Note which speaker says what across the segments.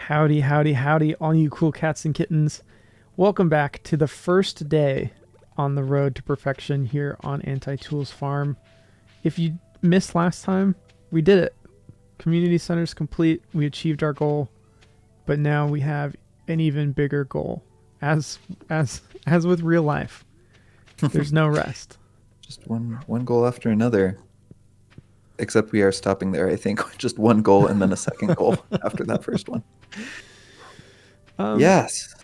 Speaker 1: Howdy, howdy, howdy, all you cool cats and kittens. Welcome back to the first day on the road to perfection here on Anti-Tools Farm. If you missed last time, we did it. Community center's complete. We achieved our goal, but now we have an even bigger goal. As with real life, there's no rest.
Speaker 2: Just one goal after another. Except we are stopping there, I think. Just one goal and then a second goal after that first one. Yes.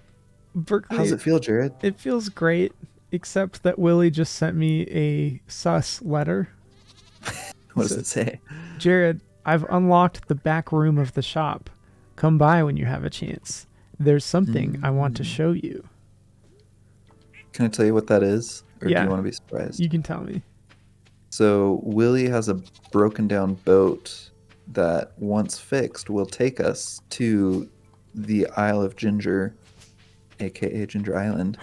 Speaker 1: Berkeley,
Speaker 2: how's it feel, Jared?
Speaker 1: It feels great, except that Willie just sent me a sus letter.
Speaker 2: What does it say?
Speaker 1: Jared, I've unlocked the back room of the shop. Come by when you have a chance. There's something I want to show you.
Speaker 2: Can I tell you what that is? Or
Speaker 1: Yeah,
Speaker 2: do you want to be surprised?
Speaker 1: You can tell me.
Speaker 2: So Willie has a broken down boat that, once fixed, will take us to the Isle of Ginger, aka Ginger Island,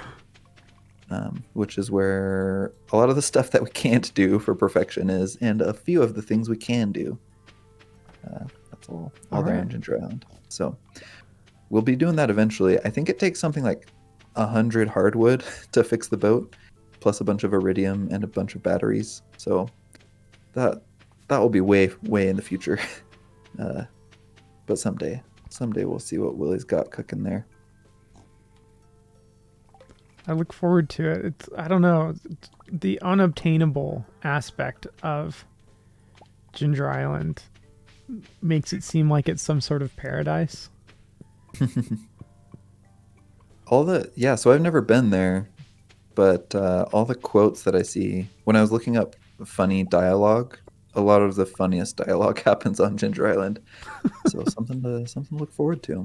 Speaker 2: which is where a lot of the stuff that we can't do for perfection is, and a few of the things we can do. That's all there
Speaker 1: right.
Speaker 2: on Ginger Island. So we'll be doing that eventually. I think it takes something like 100 hardwood to fix the boat, plus a bunch of iridium and a bunch of batteries. So that will be way in the future. But someday we'll see what Willie's got cooking there.
Speaker 1: I look forward to it. I don't know, the unobtainable aspect of Ginger Island makes it seem like it's some sort of paradise.
Speaker 2: So I've never been there, but all the quotes that I see when I was looking up funny dialogue, a lot of the funniest dialogue happens on Ginger Island. So something to look forward to.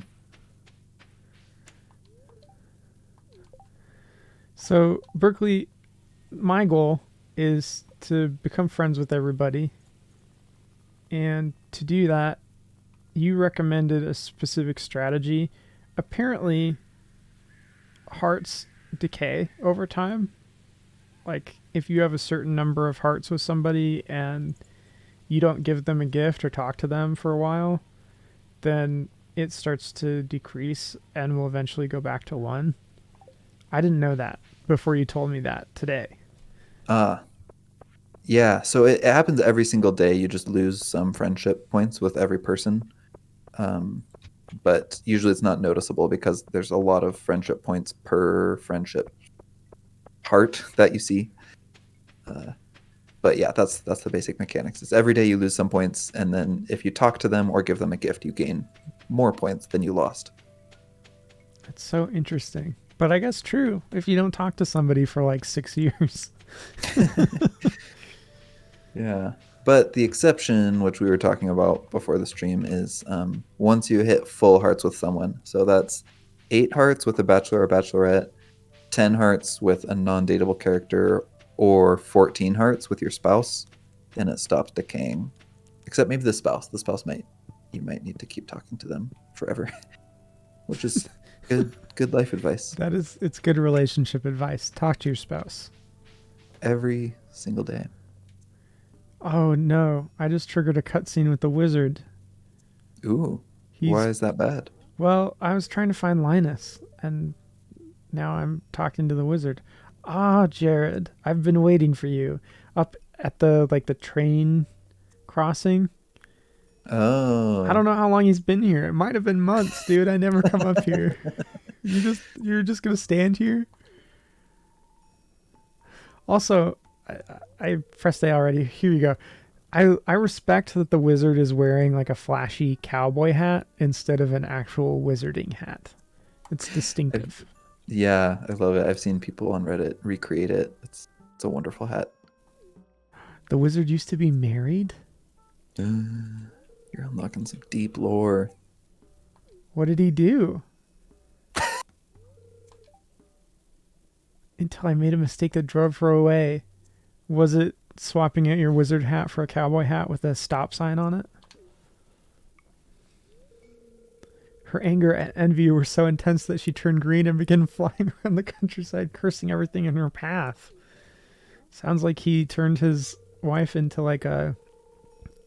Speaker 1: So Berkeley, my goal is to become friends with everybody, and to do that, you recommended a specific strategy. Apparently, hearts decay over time. Like, if you have a certain number of hearts with somebody and you don't give them a gift or talk to them for a while, then it starts to decrease and will eventually go back to 1. I didn't know that before you told me that today.
Speaker 2: Yeah, so it happens every single day. You just lose some friendship points with every person. But usually it's not noticeable because there's a lot of friendship points per friendship heart that you see. But yeah, that's the basic mechanics. It's every day you lose some points, and then if you talk to them or give them a gift, you gain more points than you lost.
Speaker 1: That's so interesting. But I guess true if you don't talk to somebody for like 6 years.
Speaker 2: Yeah. But the exception, which we were talking about before the stream, is once you hit full hearts with someone. So that's 8 hearts with a bachelor or bachelorette, 10 hearts with a non-dateable character, or 14 hearts with your spouse, then it stops decaying. Except maybe the spouse. The spouse you might need to keep talking to them forever, which is good life advice.
Speaker 1: It's good relationship advice. Talk to your spouse.
Speaker 2: Every single day.
Speaker 1: Oh no, I just triggered a cutscene with the wizard.
Speaker 2: Ooh, why is that bad?
Speaker 1: Well, I was trying to find Linus, and now I'm talking to the wizard. Jared, I've been waiting for you up at the train crossing.
Speaker 2: Oh.
Speaker 1: I don't know how long he's been here. It might have been months, dude. I never come up here. You're just gonna stand here? Also, I pressed A already. Here you go. I respect that the wizard is wearing like a flashy cowboy hat instead of an actual wizarding hat. It's distinctive.
Speaker 2: Yeah, I love it. I've seen people on Reddit recreate it. It's a wonderful hat.
Speaker 1: The wizard used to be married?
Speaker 2: You're unlocking some deep lore.
Speaker 1: What did he do? Until I made a mistake that drove her away. Was it swapping out your wizard hat for a cowboy hat with a stop sign on it? Her anger and envy were so intense that she turned green and began flying around the countryside, cursing everything in her path. Sounds like he turned his wife into like a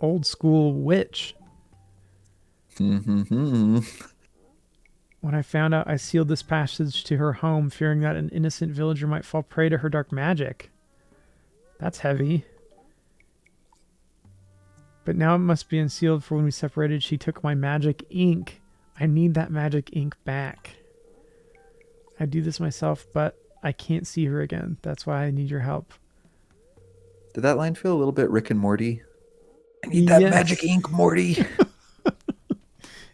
Speaker 1: old school witch. When I found out, I sealed this passage to her home, fearing that an innocent villager might fall prey to her dark magic. That's heavy. But now it must be unsealed, for when we separated, she took my magic ink. I need that magic ink back. I do this myself, but I can't see her again. That's why I need your help.
Speaker 2: Did that line feel a little bit Rick and Morty? I need that magic
Speaker 1: Yes,
Speaker 2: ink, Morty.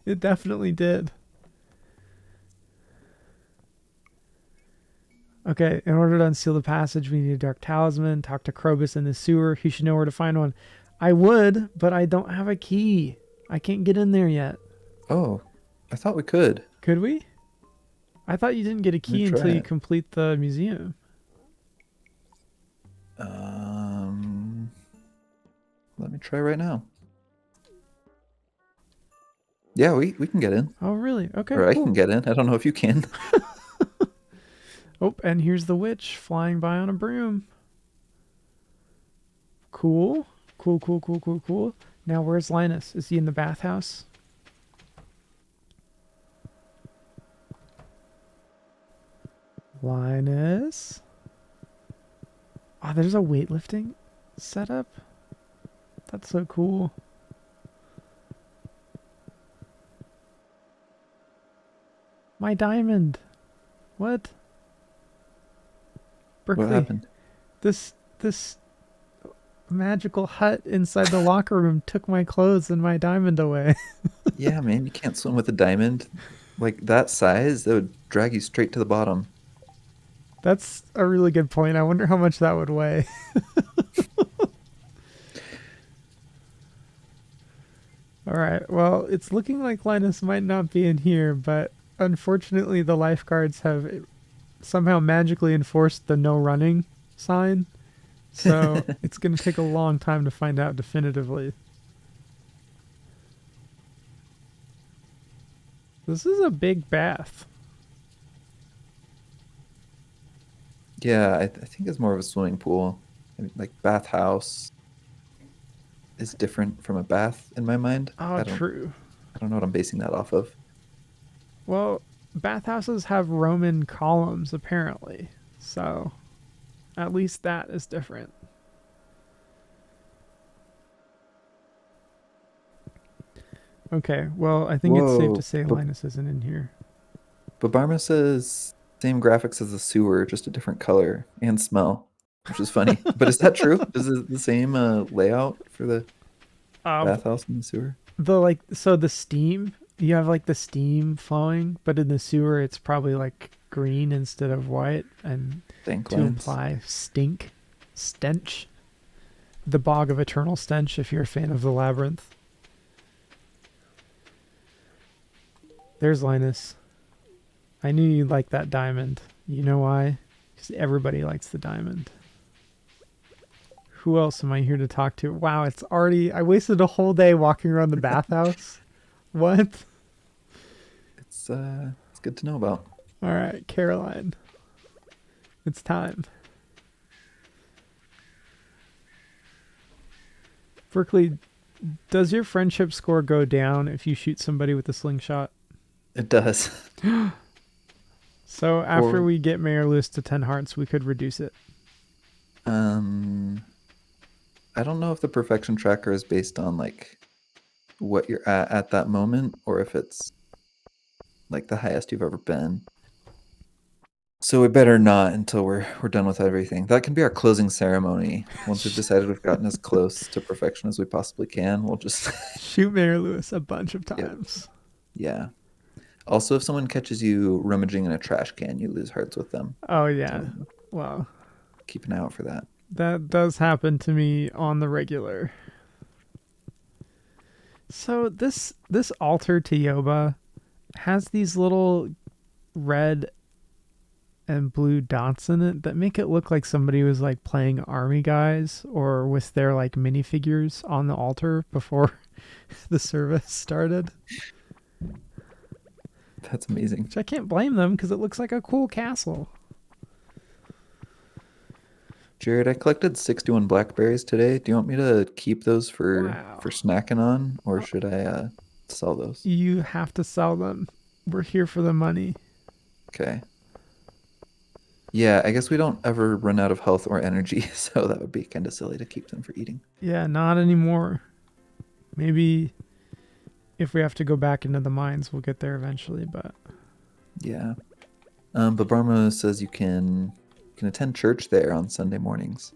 Speaker 1: it definitely did. Okay, in order to unseal the passage, we need a dark talisman. Talk to Krobus in the sewer. He should know where to find one. I would, but I don't have a key. I can't get in there yet.
Speaker 2: Oh, I thought we could.
Speaker 1: Could we? I thought you didn't get a
Speaker 2: Let me
Speaker 1: key
Speaker 2: try
Speaker 1: until you
Speaker 2: it.
Speaker 1: complete the museum.
Speaker 2: Um, Let me try right now. Yeah, we can get in.
Speaker 1: Oh, really? Okay,
Speaker 2: Or I can
Speaker 1: cool.
Speaker 2: get in. I don't know if you can.
Speaker 1: Oh, and here's the witch flying by on a broom. Cool. Cool, cool, cool, cool, cool. Now, where's Linus? Is he in the bathhouse? Linus? Oh, there's a weightlifting setup? That's so cool. My diamond. What?
Speaker 2: What
Speaker 1: Berkeley,
Speaker 2: happened?
Speaker 1: this magical hut inside the locker room took my clothes and my diamond away.
Speaker 2: Yeah, man, you can't swim with a diamond. Like that size, that would drag you straight to the bottom.
Speaker 1: That's a really good point. I wonder how much that would weigh. All right. Well, it's looking like Linus might not be in here, but unfortunately, the lifeguards have somehow magically enforced the no running sign. So it's going to take a long time to find out definitively. This is a big bath.
Speaker 2: Yeah, I think it's more of a swimming pool. I mean, like bathhouse is different from a bath in my mind.
Speaker 1: Oh, true.
Speaker 2: I don't know what I'm basing that off of.
Speaker 1: Well, bathhouses have Roman columns, apparently. So at least that is different. Okay, well, I think it's safe to
Speaker 2: Whoa.
Speaker 1: say
Speaker 2: But
Speaker 1: Linus isn't in here.
Speaker 2: Barma says same graphics as the sewer, just a different color and smell, which is funny. But is that true? Is it the same layout for the
Speaker 1: Uh,
Speaker 2: bathhouse and the sewer?
Speaker 1: the steam, you have like the steam flowing, but in the sewer it's probably like green instead of white, and
Speaker 2: Thank
Speaker 1: to
Speaker 2: lines.
Speaker 1: imply stench, the bog of eternal stench. If you're a fan of the labyrinth, there's Linus. I knew you'd like that diamond. You know why? Because everybody likes the diamond. Who else am I here to talk to? Wow, it's already. I wasted a whole day walking around the bathhouse. What?
Speaker 2: It's good to know about.
Speaker 1: All right, Caroline. It's time. Berkeley, does your friendship score go down if you shoot somebody with a slingshot?
Speaker 2: It does.
Speaker 1: So after
Speaker 2: Or
Speaker 1: we get Mayor Lewis to 10 hearts, we could reduce it.
Speaker 2: um I don't know if the perfection tracker is based on like what you're at that moment or if it's like the highest you've ever been. So we better not until we're done with everything. That can be our closing ceremony. Once we've decided we've gotten as close to perfection as we possibly can, we'll just
Speaker 1: Shoot Mayor Lewis a bunch of
Speaker 2: yep.
Speaker 1: times.
Speaker 2: Yeah. Also, if someone catches you rummaging in a trash can, you lose hearts with them.
Speaker 1: Oh, yeah.
Speaker 2: So
Speaker 1: Well,
Speaker 2: keep an eye out for that.
Speaker 1: that does happen to me on the regular. So this altar to Yoba has these little red and blue dots in it that make it look like somebody was like playing army guys or with their like minifigures on the altar before the service started.
Speaker 2: That's amazing.
Speaker 1: Which I can't blame them because it looks like a cool castle.
Speaker 2: Jared, I collected 61 blackberries today. Do you want me to keep those for
Speaker 1: Wow.
Speaker 2: snacking on, or should I sell those?
Speaker 1: You have to sell them. We're here for the money.
Speaker 2: Okay. Yeah, I guess we don't ever run out of health or energy, so that would be kind of silly to keep them for eating.
Speaker 1: Yeah, not anymore. Maybe if we have to go back into the mines, we'll get there eventually, but
Speaker 2: Yeah. But Barma says you can attend church there on Sunday mornings.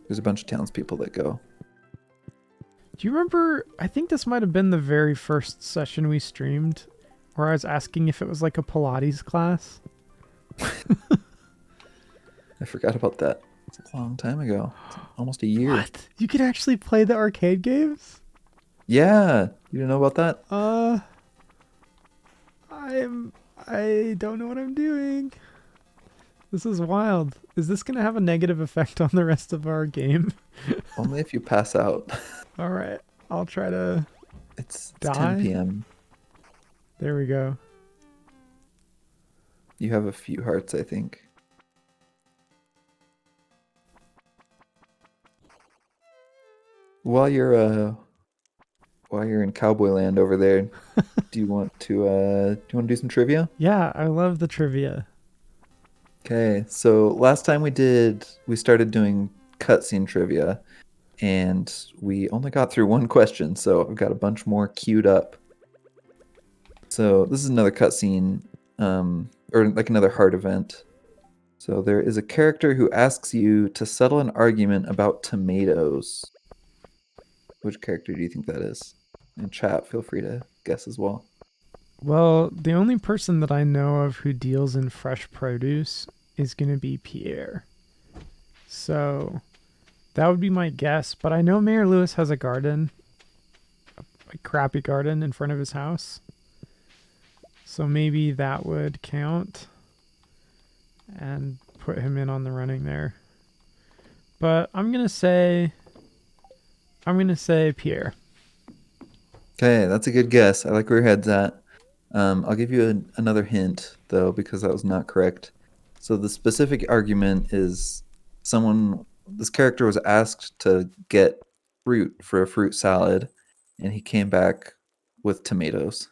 Speaker 2: There's a bunch of townspeople that go.
Speaker 1: do you remember? I think this might have been the very first session we streamed where I was asking if it was like a Pilates class.
Speaker 2: I forgot about that. It's a long time ago. It's almost a year.
Speaker 1: What? You could actually play the arcade games?
Speaker 2: Yeah. You didn't know about that?
Speaker 1: I don't know what I'm doing. This is wild. Is this going to have a negative effect on the rest of our game?
Speaker 2: Only if you pass out.
Speaker 1: All right. I'll try to
Speaker 2: It's
Speaker 1: die.
Speaker 2: 10 p.m.
Speaker 1: There we go.
Speaker 2: You have a few hearts, I think. While you're in Cowboy Land over there, do you want to do some trivia?
Speaker 1: Yeah, I love the trivia.
Speaker 2: Okay, so last time we started doing cutscene trivia, and we only got through one question, so I've got a bunch more queued up. So this is another cutscene, or like another heart event. So there is a character who asks you to settle an argument about tomatoes. Which character do you think that is? In chat, feel free to guess as well.
Speaker 1: Well, the only person that I know of who deals in fresh produce is going to be Pierre. So that would be my guess. But I know Mayor Lewis has a garden, a crappy garden in front of his house. So maybe that would count and put him in on the running there. But I'm going to say Pierre.
Speaker 2: Okay, that's a good guess. I like where your head's at. I'll give you another hint, though, because that was not correct. So the specific argument is this character was asked to get fruit for a fruit salad, and he came back with tomatoes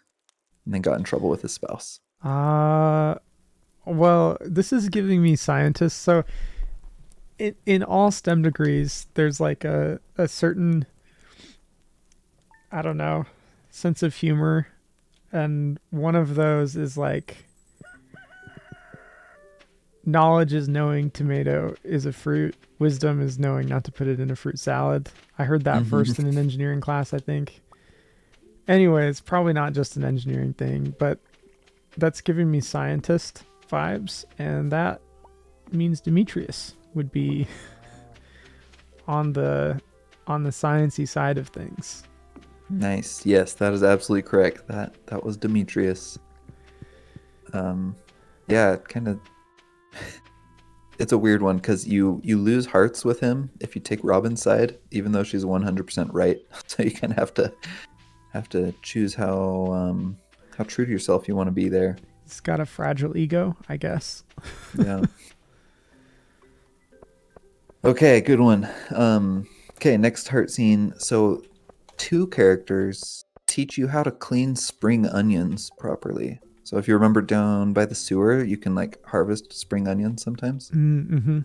Speaker 2: and then got in trouble with his spouse.
Speaker 1: Well, this is giving me scientists. So in all STEM degrees, there's like a certain, I don't know, sense of humor. And one of those is like, knowledge is knowing tomato is a fruit. Wisdom is knowing not to put it in a fruit salad. I heard that first in an engineering class, I think. Anyway, it's probably not just an engineering thing, but that's giving me scientist vibes. And that means Demetrius would be on the sciencey side of things.
Speaker 2: Nice. Yes, that is absolutely correct. That was Demetrius. Yeah, kind of. It's a weird one because you lose hearts with him if you take Robin's side, even though she's 100% right. So you kind of have to choose how true to yourself you want to be there.
Speaker 1: He's got a fragile ego, I guess.
Speaker 2: Yeah. Okay, good one. Okay, next heart scene. So 2 characters teach you how to clean spring onions properly. So if you remember down by the sewer, you can like harvest spring onions sometimes.
Speaker 1: Mm-hmm.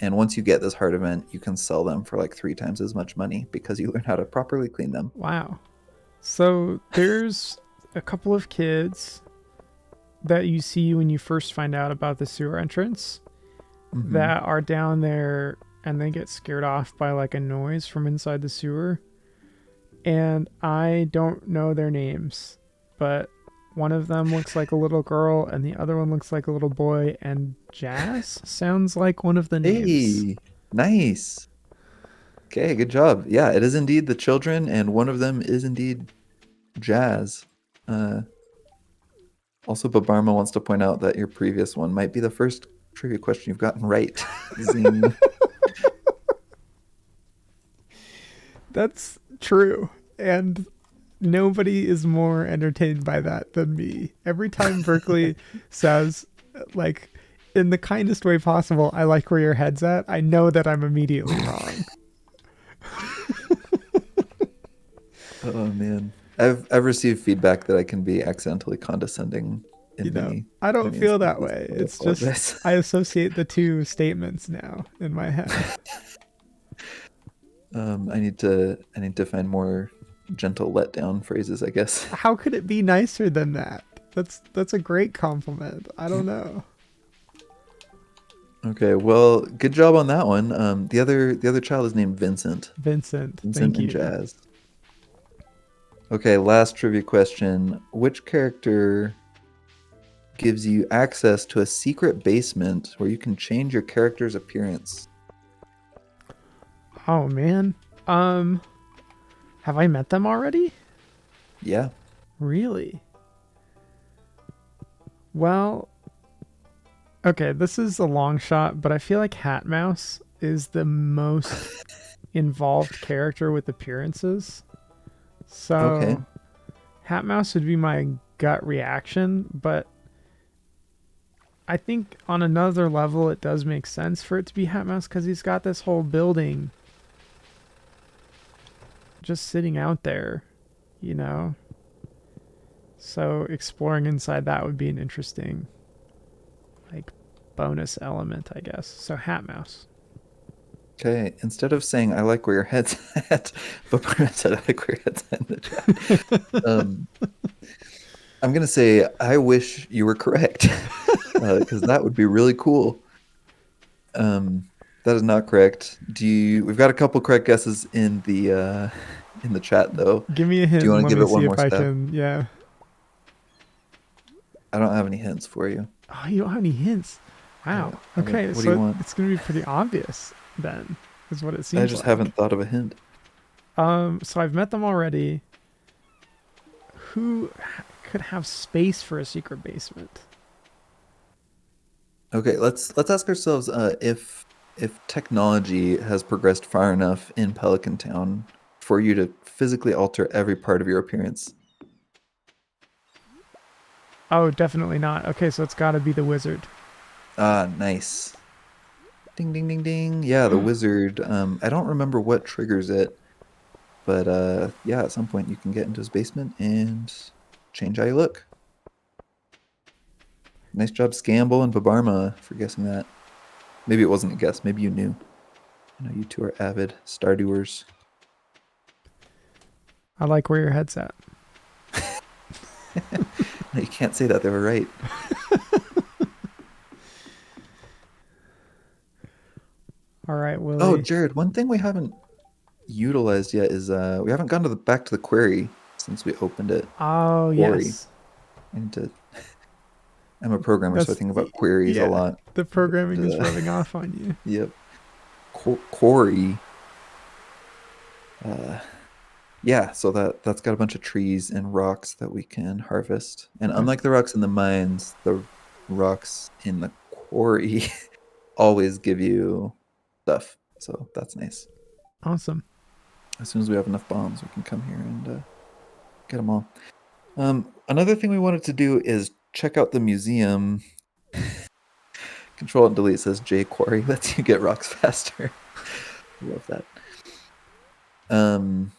Speaker 2: And once you get this heart event, you can sell them for like 3 times as much money because you learn how to properly clean them.
Speaker 1: Wow. So there's a couple of kids that you see when you first find out about the sewer entrance that are down there and they get scared off by like a noise from inside the sewer. And I don't know their names, but one of them looks like a little girl and the other one looks like a little boy, and Jazz sounds like one of the names.
Speaker 2: Hey, nice. Okay, good job. Yeah, it is indeed the children, and one of them is indeed Jazz. Also, Babarma wants to point out that your previous one might be the first trivia question you've gotten right. Zing.
Speaker 1: That's true. And nobody is more entertained by that than me. Every time Berkeley says, like, in the kindest way possible, I like where your head's at, I know that I'm immediately wrong.
Speaker 2: Oh, man. I've received feedback that I can be accidentally condescending
Speaker 1: You
Speaker 2: in
Speaker 1: know,
Speaker 2: many
Speaker 1: I don't
Speaker 2: many
Speaker 1: feel that
Speaker 2: instances,
Speaker 1: way.
Speaker 2: so I
Speaker 1: It's just
Speaker 2: apologize.
Speaker 1: I associate the two statements now in my head.
Speaker 2: I need to find more gentle letdown phrases, I guess.
Speaker 1: How could it be nicer than that? That's a great compliment. I don't know.
Speaker 2: Okay, well, good job on that one. The other child is named Vincent.
Speaker 1: Vincent,
Speaker 2: Vincent
Speaker 1: thank
Speaker 2: and
Speaker 1: you.
Speaker 2: Jazz. Okay, last trivia question. Which character gives you access to a secret basement where you can change your character's appearance?
Speaker 1: Oh man. Um, have I met them already?
Speaker 2: Yeah.
Speaker 1: Really? Well, okay, this is a long shot, but I feel like Hat Mouse is the most involved character with appearances.
Speaker 2: Okay.
Speaker 1: So, Hat Mouse would be my gut reaction, but I think on another level it does make sense for it to be Hat Mouse because he's got this whole building just sitting out there, you know? So exploring inside that would be an interesting, like, bonus element, I guess. So Hat Mouse.
Speaker 2: Okay. Instead of saying I like where your head's at, but said I like where your head's at in the chat. Um, I'm gonna say I wish you were correct, because that would be really cool. That is not correct. We've got a couple correct guesses in the chat though.
Speaker 1: Give me a
Speaker 2: Do
Speaker 1: hint
Speaker 2: you
Speaker 1: and
Speaker 2: want to
Speaker 1: let
Speaker 2: give
Speaker 1: me
Speaker 2: it
Speaker 1: see
Speaker 2: one more
Speaker 1: if I
Speaker 2: step?
Speaker 1: can. Yeah.
Speaker 2: I don't have any hints for you.
Speaker 1: Oh, you don't have any hints. Wow. Okay,
Speaker 2: What do you
Speaker 1: so
Speaker 2: want?
Speaker 1: it's gonna be pretty obvious then, is what it
Speaker 2: I
Speaker 1: seems
Speaker 2: just
Speaker 1: like.
Speaker 2: haven't thought of a hint.
Speaker 1: So I've met them already. Who could have space for a secret basement?
Speaker 2: Okay, let's ask ourselves if technology has progressed far enough in Pelican Town for you to physically alter every part of your appearance.
Speaker 1: Oh, definitely not. Okay, so it's got to be the wizard.
Speaker 2: Ah, nice. Ding ding ding ding. Yeah, the wizard. I don't remember what triggers it, but yeah, at some point you can get into his basement and change how you look. Nice job, Scamble and Babarma, for guessing that. Maybe it wasn't a guess. Maybe you knew. I know you two are avid Stardewers.
Speaker 1: I like where your head's at.
Speaker 2: No, you can't say that. They were right.
Speaker 1: All right,
Speaker 2: Oh,
Speaker 1: Willie.
Speaker 2: Jared, one thing we haven't utilized yet is we haven't gone to the back to the query since we opened it.
Speaker 1: Oh,
Speaker 2: Query.
Speaker 1: yes.
Speaker 2: I need to. I'm a programmer, so I
Speaker 1: That's
Speaker 2: think about queries a
Speaker 1: yeah.
Speaker 2: lot.
Speaker 1: The
Speaker 2: But,
Speaker 1: programming is rubbing off on you.
Speaker 2: yep. Quarry. Uh, yeah, so that's got a bunch of trees and rocks that we can harvest. And
Speaker 1: Okay.
Speaker 2: unlike the rocks in the mines, the rocks in the quarry always give you stuff. So that's nice.
Speaker 1: Awesome.
Speaker 2: As soon as we have enough bombs, we can come here and get them all. Another thing we wanted to do is check out the museum. Control and delete says J Quarry lets you get rocks faster. Love that. Um,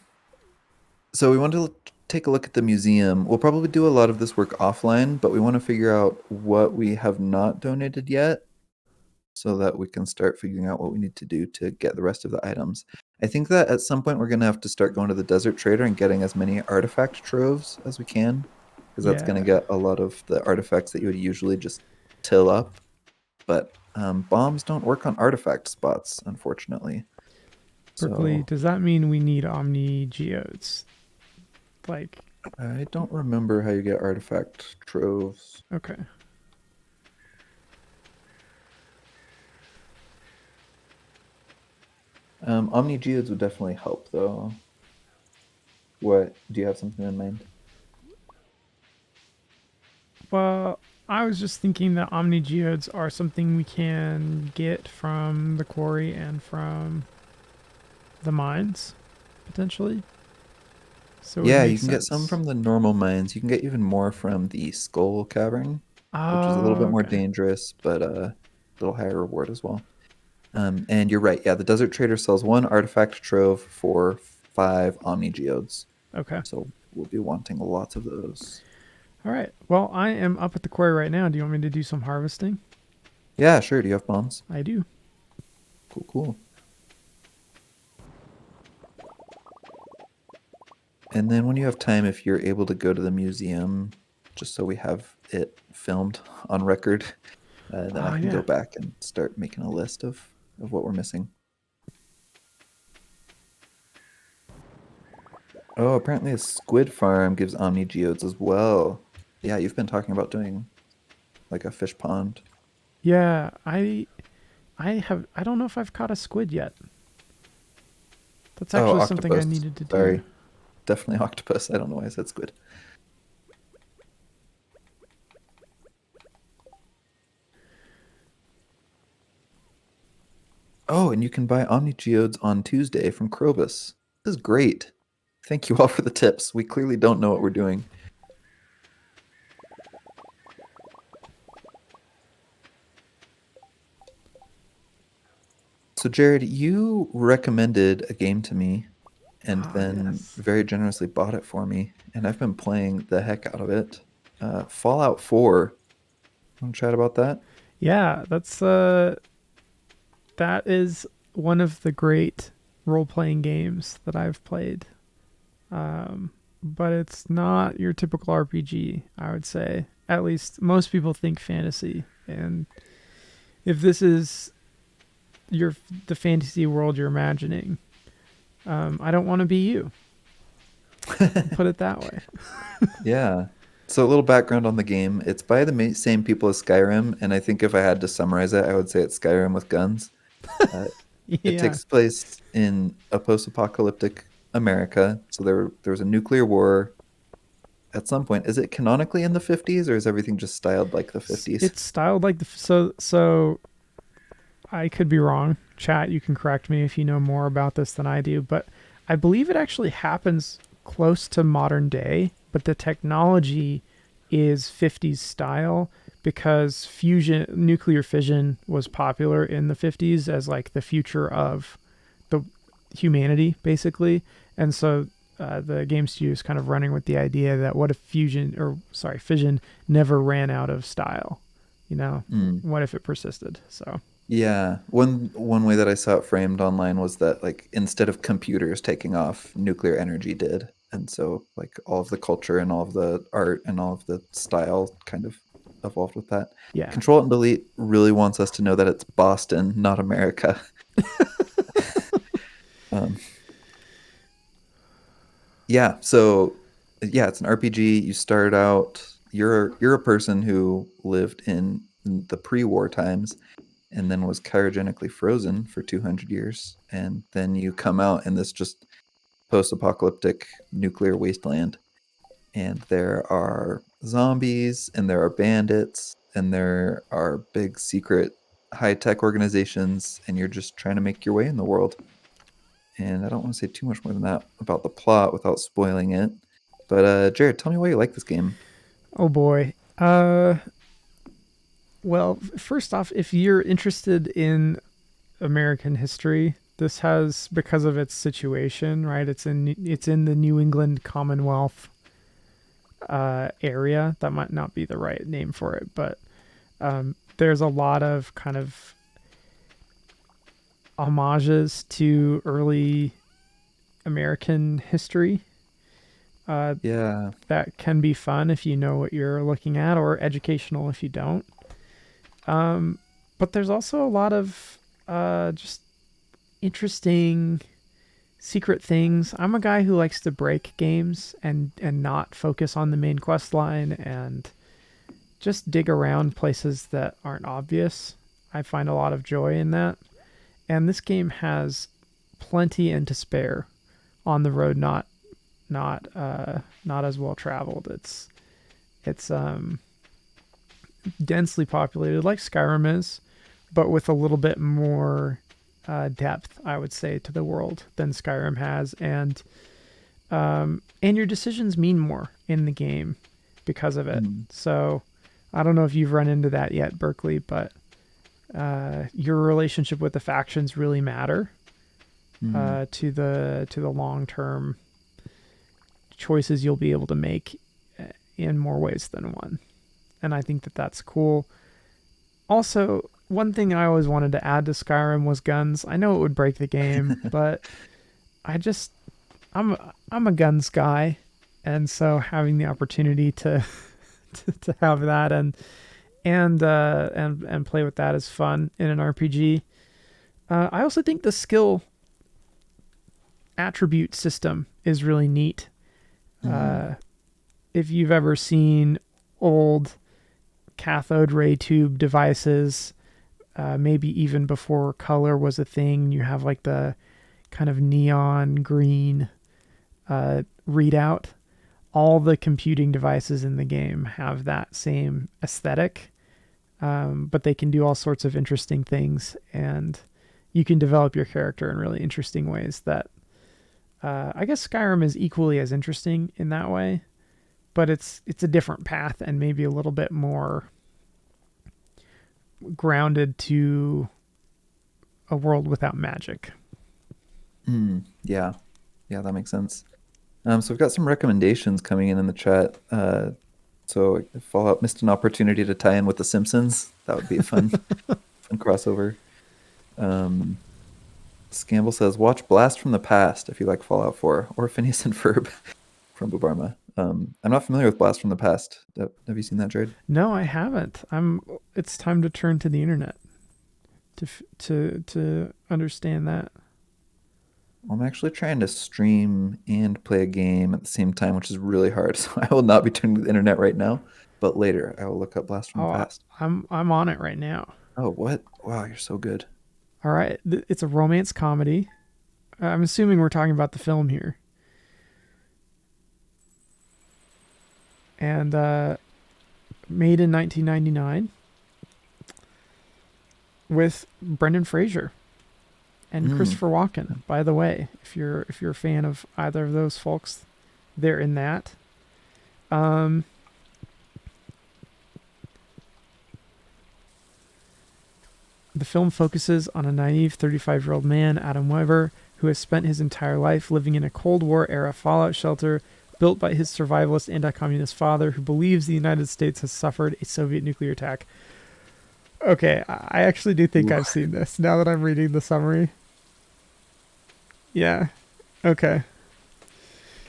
Speaker 2: so we want to take a look at the museum. We'll probably do a lot of this work offline, but we want to figure out what we have not donated yet so that we can start figuring out what we need to do to get the rest of the items. I think that at some point we're going to have to start going to the desert trader and getting as many artifact troves as we can, because that's going to
Speaker 1: Yeah.
Speaker 2: get a lot of the artifacts that you would usually just till up. But bombs don't work on artifact spots, unfortunately.
Speaker 1: Berkeley,
Speaker 2: So
Speaker 1: does that mean we need Omni Geodes? Like,
Speaker 2: I don't remember how you get artifact troves.
Speaker 1: okay.
Speaker 2: Omni Geodes would definitely help, though. What do you have something in mind?
Speaker 1: Well, I was just thinking that Omni Geodes are something we can get from the quarry and from the mines, potentially. So it would
Speaker 2: Yeah,
Speaker 1: make
Speaker 2: you can get some
Speaker 1: sense.
Speaker 2: from the normal mines. You can get even more from the Skull Cavern, which is a little
Speaker 1: Oh,
Speaker 2: bit more
Speaker 1: okay.
Speaker 2: dangerous, but a little higher reward as well. And you're right. Yeah, the Desert Trader sells one artifact trove for 5 Omni Geodes.
Speaker 1: Okay.
Speaker 2: So we'll be wanting lots of those.
Speaker 1: All right. Well, I am up at the quarry right now. Do you want me to do some harvesting?
Speaker 2: Yeah, sure. Do you have bombs?
Speaker 1: I do.
Speaker 2: Cool, cool. And then when you have time, if you're able to go to the museum, just so we have it filmed on record, then I
Speaker 1: Oh
Speaker 2: can go
Speaker 1: yeah.
Speaker 2: back and start making a list of what we're missing. Oh, apparently a squid farm gives omni geodes as well. Yeah, you've been talking about doing like a fish pond.
Speaker 1: Yeah. I have. I don't know if I've caught a squid yet. That's
Speaker 2: Oh,
Speaker 1: actually something I
Speaker 2: octopus.
Speaker 1: needed to do.
Speaker 2: Sorry. Definitely octopus. I don't know why I said squid. Oh, and you can buy omni geodes on Tuesday from Krobus. This is great. Thank you all for the tips. We clearly don't know what we're doing. So, Jared, you recommended a game to me and
Speaker 1: Ah
Speaker 2: then
Speaker 1: yes.
Speaker 2: very generously bought it for me, and I've been playing the heck out of it. Fallout 4. Want to chat about that?
Speaker 1: Yeah. That is one of the great role playing games that I've played. Um, but it's not your typical RPG. I would say. At least most people think fantasy, and if this is your the fantasy world you're imagining, I don't want to be you. Put it that way.
Speaker 2: Yeah. So, a little background on the game. It's by the same people as Skyrim, and I think if I had to summarize it, I would say it's Skyrim with guns. Uh, it
Speaker 1: Yeah.
Speaker 2: takes place in a post-apocalyptic America. So there was a nuclear war at some point. Is it canonically in the 50s, or is everything just styled like the 50s?
Speaker 1: It's styled like the so I could be wrong. Chat, you can correct me if you know more about this than I do, but I believe it actually happens close to modern day, but the technology is 50s style because fusion nuclear fission was popular in the 50s as like the future of the humanity basically. And so the game studio is kind of running with the idea that what if fission never ran out of style, you know,
Speaker 2: Mm.
Speaker 1: what if it persisted? So
Speaker 2: Yeah. One way that I saw it framed online was that like instead of computers taking off, nuclear energy did. And so like all of the culture and all of the art and all of the style kind of evolved with that.
Speaker 1: yeah.
Speaker 2: Control and Delete really wants us to know that it's Boston, not America. Um, yeah, so yeah, it's an RPG. You start out you're a person who lived in the pre-war times and then was cryogenically frozen for 200 years, and then you come out in this just post-apocalyptic nuclear wasteland, and there are zombies and there are bandits and there are big secret high-tech organizations, and you're just trying to make your way in the world. And I don't want to say too much more than that about the plot without spoiling it. But Jared, tell me why you like this game.
Speaker 1: Oh boy. Well, first off, if you're interested in American history, this has because of its situation, right? It's in the New England Commonwealth area. That might not be the right name for it, but there's a lot of kind of homages to early American history
Speaker 2: Yeah.
Speaker 1: that can be fun if you know what you're looking at, or educational if you don't. But there's also a lot of just interesting secret things. I'm a guy who likes to break games and not focus on the main quest line and just dig around places that aren't obvious. I find a lot of joy in that. And this game has plenty and to spare on the road not as well traveled. It's densely populated like Skyrim is, but with a little bit more depth, I would say, to the world than Skyrim has, and your decisions mean more in the game because of it.
Speaker 2: Mm.
Speaker 1: So I don't know if you've run into that yet, Berkeley, but your relationship with the factions really matter
Speaker 2: Mm.
Speaker 1: to the long term choices you'll be able to make in more ways than one. And I think that that's cool. Also, one thing I always wanted to add to Skyrim was guns. I know it would break the game, but I just I'm a guns guy, and so having the opportunity to to have that and play with that is fun in an RPG. I also think the skill attribute system is really neat.
Speaker 2: Mm.
Speaker 1: If you've ever seen old cathode ray tube devices, maybe even before color was a thing, you have like the kind of neon green readout. All the computing devices in the game have that same aesthetic, but they can do all sorts of interesting things, and you can develop your character in really interesting ways that I guess Skyrim is equally as interesting in that way, but it's a different path and maybe a little bit more grounded to a world without magic.
Speaker 2: Yeah, yeah, that makes sense. So we've got some recommendations coming in the chat. So if Fallout missed an opportunity to tie in with The Simpsons, that would be a fun crossover. Um, Scamble says, watch Blast from the Past if you like Fallout 4, or Phineas and Ferb from Bubarma. I'm not familiar with Blast from the Past. Have you seen that, Jared?
Speaker 1: No, I haven't. It's time to turn to the internet to understand that.
Speaker 2: I'm actually trying to stream and play a game at the same time, which is really hard. So I will not be turning to the internet right now, but later I will look up Blast from the
Speaker 1: Oh,
Speaker 2: Past.
Speaker 1: I'm on it right now.
Speaker 2: Oh, what? Wow, you're so good.
Speaker 1: All right, it's a romance comedy. I'm assuming we're talking about the film here. And made in 1999 with Brendan Fraser and Christopher Walken. By the way, if you're a fan of either of those folks, they're in that. The film focuses on a naive 35-year-old man, Adam Weber, who has spent his entire life living in a Cold War era fallout shelter built by his survivalist anti-communist father, who believes the United States has suffered a Soviet nuclear attack. Okay, I actually do think I've seen this now that I'm reading the summary. Yeah. Okay.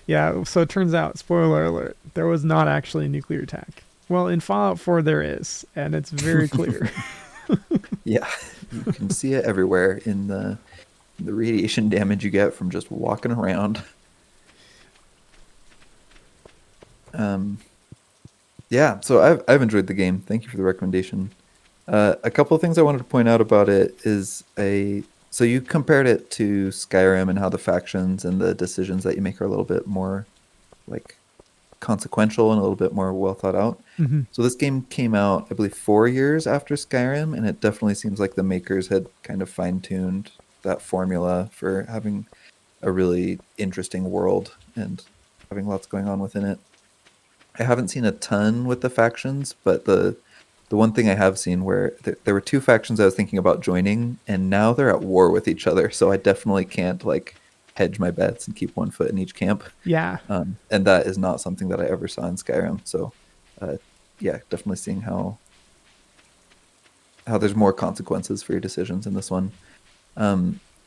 Speaker 1: Yeah, so it turns out, spoiler alert, there was not actually a nuclear attack. Well, in Fallout 4 there is, and it's very clear.
Speaker 2: Yeah, you can see it everywhere in the radiation damage you get from just walking around. Yeah, so I've enjoyed the game. Thank you for the recommendation. A couple of things I wanted to point out about it is so you compared it to Skyrim and how the factions and the decisions that you make are a little bit more like consequential and a little bit more well thought out.
Speaker 1: Mm-hmm.
Speaker 2: So this game came out, I believe, 4 years after Skyrim, and it definitely seems like the makers had kind of fine-tuned that formula for having a really interesting world and having lots going on within it. I haven't seen a ton with the factions, but the one thing I have seen where there were two factions I was thinking about joining, and now they're at war with each other. So I definitely can't like hedge my bets and keep one foot in each camp.
Speaker 1: Yeah.
Speaker 2: And that is not something that I ever saw in Skyrim. So, yeah, definitely seeing how there's more consequences for your decisions in this one.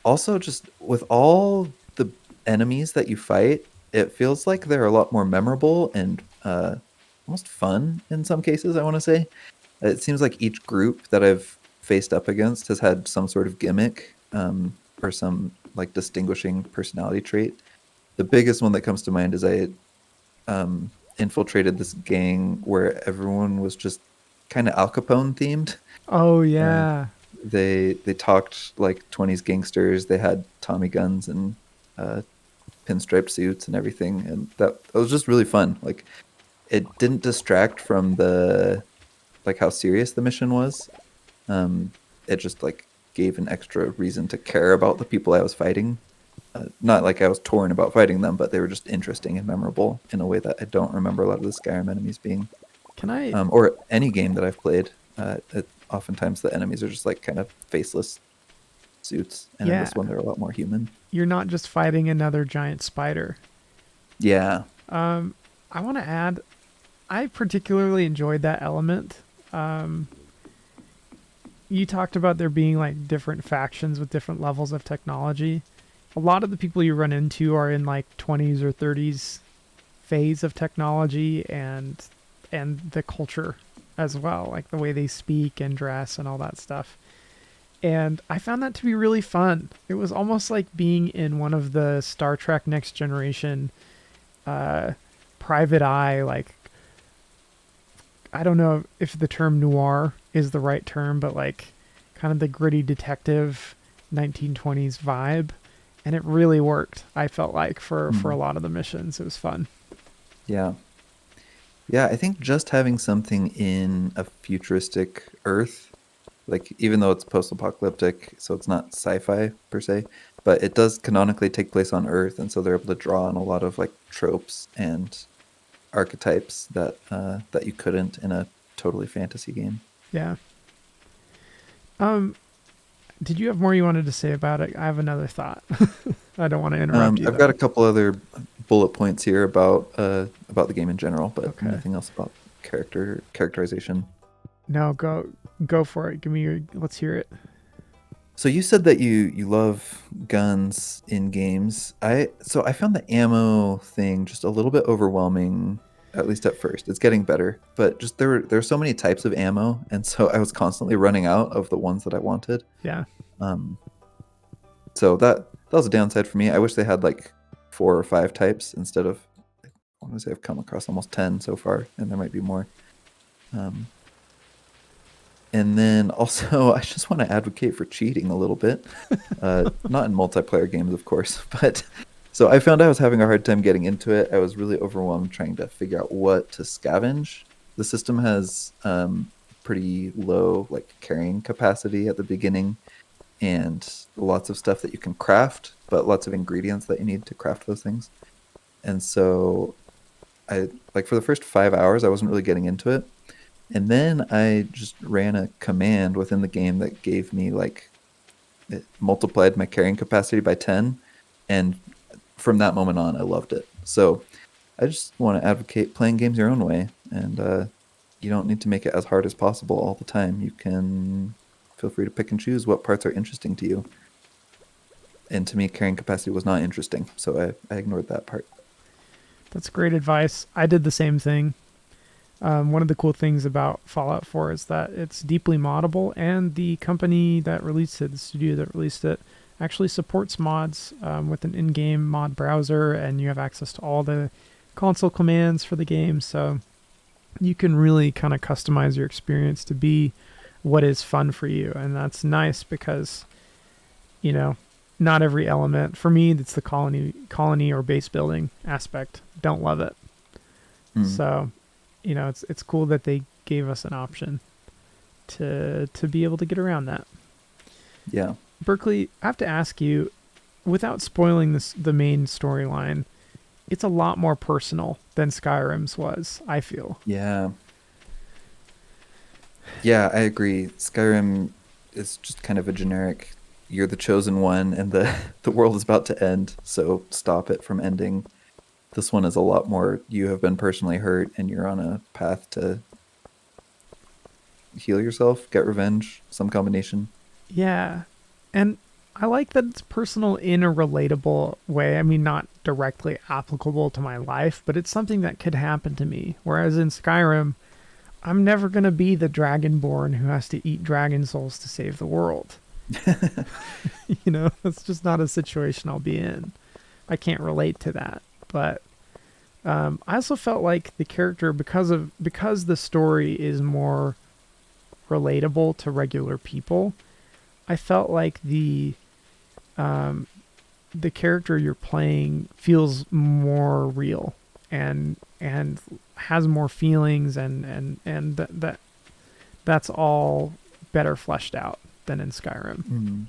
Speaker 2: Also, just with all the enemies that you fight, it feels like they're a lot more memorable and almost fun in some cases, I want to say. It seems like each group that I've faced up against has had some sort of gimmick or some like distinguishing personality trait. The biggest one that comes to mind is I infiltrated this gang where everyone was just kind of Al Capone themed.
Speaker 1: Oh
Speaker 2: Um,
Speaker 1: yeah.
Speaker 2: they talked like 20s gangsters. They had Tommy guns and pinstriped suits and everything, and that was just really fun. Like it didn't distract from the like how serious the mission was. It just like gave an extra reason to care about the people I was fighting. Not like I was torn about fighting them, but they were just interesting and memorable in a way that I don't remember a lot of the Skyrim enemies being.
Speaker 1: Can I
Speaker 2: Or any game that I've played. Oftentimes the enemies are just like kind of faceless suits, and in
Speaker 1: Yeah,
Speaker 2: this one they're a lot more human.
Speaker 1: you're not just fighting another giant spider.
Speaker 2: Yeah,
Speaker 1: I want to add, I particularly enjoyed that element. Um, you talked about there being like different factions with different levels of technology. A lot of the people you run into are in like 20s or 30s phase of technology and the culture as well, like the way they speak and dress and all that stuff. And I found that to be really fun. It was almost like being in one of the Star Trek Next Generation uh, private eye, like I don't know if the term noir is the right term, but like kind of the gritty detective 1920s vibe. And it really worked, I felt like, for a
Speaker 2: Mm.
Speaker 1: lot of the missions. It was fun.
Speaker 2: Yeah. Yeah, I think just having something in a futuristic Earth, like even though it's post-apocalyptic, so it's not sci-fi per se, but it does canonically take place on Earth, and so they're able to draw on a lot of like tropes and archetypes that you couldn't in a totally fantasy game.
Speaker 1: Yeah. Um, did you have more you wanted to say about it? I have another thought. I don't want to interrupt you
Speaker 2: I've got
Speaker 1: though.
Speaker 2: a couple other bullet points here about the game in general, but
Speaker 1: Okay.
Speaker 2: nothing else about characterization.
Speaker 1: No, go for it. Give me your. Let's hear it.
Speaker 2: So you said that you love guns in games. I found the ammo thing just a little bit overwhelming, at least at first. It's getting better, but just there are so many types of ammo, and so I was constantly running out of the ones that I wanted.
Speaker 1: Yeah.
Speaker 2: Um, so that was a downside for me. I wish they had like 4 or 5 types instead of I want to say I've come across almost 10 so far, and there might be more. Um, And then also, I just want to advocate for cheating a little bit. Not in multiplayer games, of course, but so I found I was having a hard time getting into it. I was really overwhelmed trying to figure out what to scavenge. The system has pretty low like carrying capacity at the beginning, and lots of stuff that you can craft, but lots of ingredients that you need to craft those things. And so I like for the first 5 hours, I wasn't really getting into it. And then I just ran a command within the game that gave me like it multiplied my carrying capacity by 10. And from that moment on, I loved it. So I just want to advocate playing games your own way. And you don't need to make it as hard as possible all the time. You can feel free to pick and choose what parts are interesting to you. And to me, carrying capacity was not interesting. So I ignored that part.
Speaker 1: That's great advice. I did the same thing. One of the cool things about Fallout 4 is that it's deeply moddable, and the company that released it, the studio that released it, actually supports mods with an in-game mod browser, and you have access to all the console commands for the game. So you can really kind of customize your experience to be what is fun for you, and that's nice because you know not every element for me. It's the colony or base building aspect. Don't love it.
Speaker 2: Hmm.
Speaker 1: So it's cool that they gave us an option to be able to get around that.
Speaker 2: Yeah.
Speaker 1: Berkeley, I have to ask you, without spoiling the main storyline, it's a lot more personal than Skyrim's was, I feel.
Speaker 2: Yeah. Yeah, I agree. Skyrim is just kind of a generic, you're the chosen one and the the world is about to end, so stop it from ending. This one is a lot more you have been personally hurt and you're on a path to heal yourself, get revenge, some combination.
Speaker 1: Yeah. And I like that it's personal in a relatable way. I mean, not directly applicable to my life, but it's something that could happen to me. Whereas in Skyrim, I'm never going to be the dragonborn who has to eat dragon souls to save the world. That's just not a situation I'll be in. I can't relate to that. But I also felt like the character, because the story is more relatable to regular people, I felt like um, the character you're playing feels more real and has more feelings and that's all better fleshed out than in Skyrim.
Speaker 2: Mm.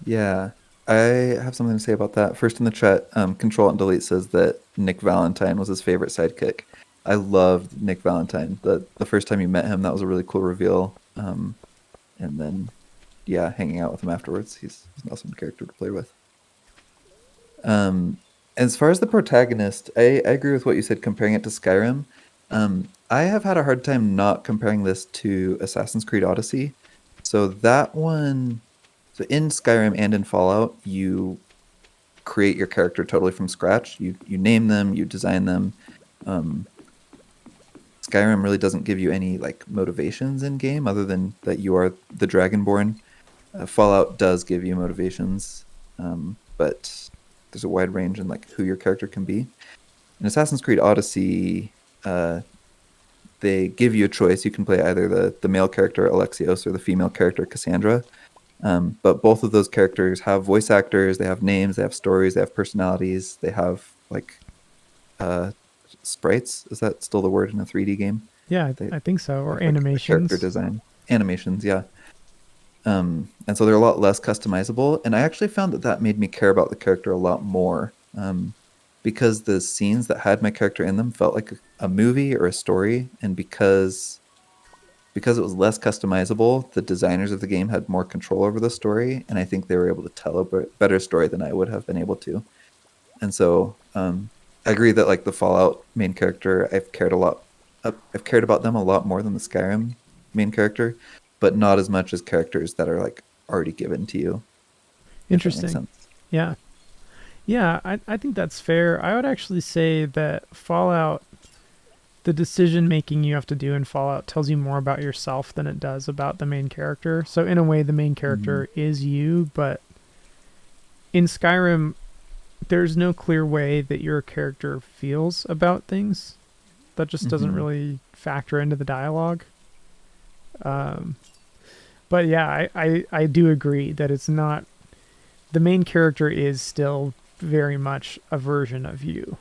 Speaker 2: Yeah, I have something to say about that. First in the chat, Control and Delete says that Nick Valentine was his favorite sidekick. I loved Nick Valentine. The first time you met him, that was a really cool reveal. And then, yeah, hanging out with him afterwards, he's an awesome character to play with. Um, As far as the protagonist, I agree with what you said comparing it to Skyrim. I have had a hard time not comparing this to Assassin's Creed Odyssey. So that one, so in Skyrim and in Fallout, you create your character totally from scratch. You name them, you design them. Um, Skyrim really doesn't give you any like motivations in game other than that you are the Dragonborn. Fallout does give you motivations, but there's a wide range in like who your character can be. In Assassin's Creed Odyssey, uh, they give you a choice. You can play either the male character Alexios or the female character Cassandra. But both of those characters have voice actors. They have names. They have stories. They have personalities. They have like uh, sprites. Is that still the word in a 3D game?
Speaker 1: Yeah,
Speaker 2: They
Speaker 1: I think so. Or
Speaker 2: have like a character
Speaker 1: animations.
Speaker 2: design, animations. Yeah. And so they're a lot less customizable. And I actually found that that made me care about the character a lot more, because the scenes that had my character in them felt like a movie or a story. And because it was less customizable, the designers of the game had more control over the story. And I think they were able to tell a better story than I would have been able to. And so I agree that like the Fallout main character, I've cared about them a lot more than the Skyrim main character, but not as much as characters that are like already given to you, if that makes
Speaker 1: Interesting.
Speaker 2: sense.
Speaker 1: Yeah. Yeah, I think that's fair. I would actually say that Fallout, the decision making you have to do in Fallout tells you more about yourself than it does about the main character. So in a way the main
Speaker 2: Mm,
Speaker 1: character is you, but in Skyrim there's no clear way that your character feels about things. That just doesn't
Speaker 2: mm-hmm.
Speaker 1: really factor into the dialogue. Um, but yeah, I do agree that it's not, the main character is still very much a version of you.